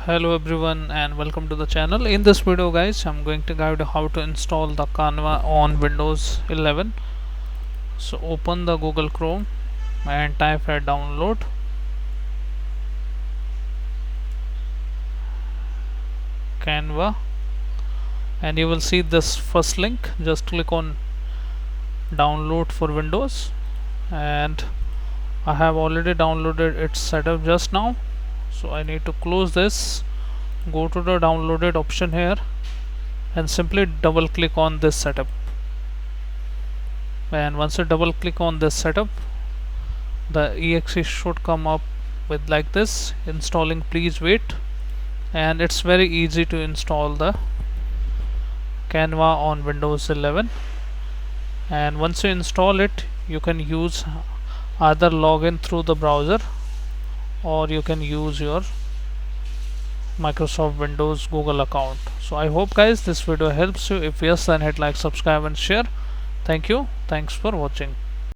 Hello everyone and welcome to the channel. In this video guys, I'm going to guide you how to install the Canva on Windows 11. So open the Google Chrome and type here download Canva, and you will see this first link. Just click on download for Windows, and I have already downloaded its setup just now. So I need to close this, go to the downloaded option here and simply double click on this setup. And once you double click on this setup, the exe should come up with like this: installing, please wait. And it's very easy to install the Canva on Windows 11. And once you install it, you can use either login through the browser or you can use your Microsoft Windows Google account. So I hope guys this video helps you. If yes, then hit like, subscribe and share. Thank you. Thanks for watching.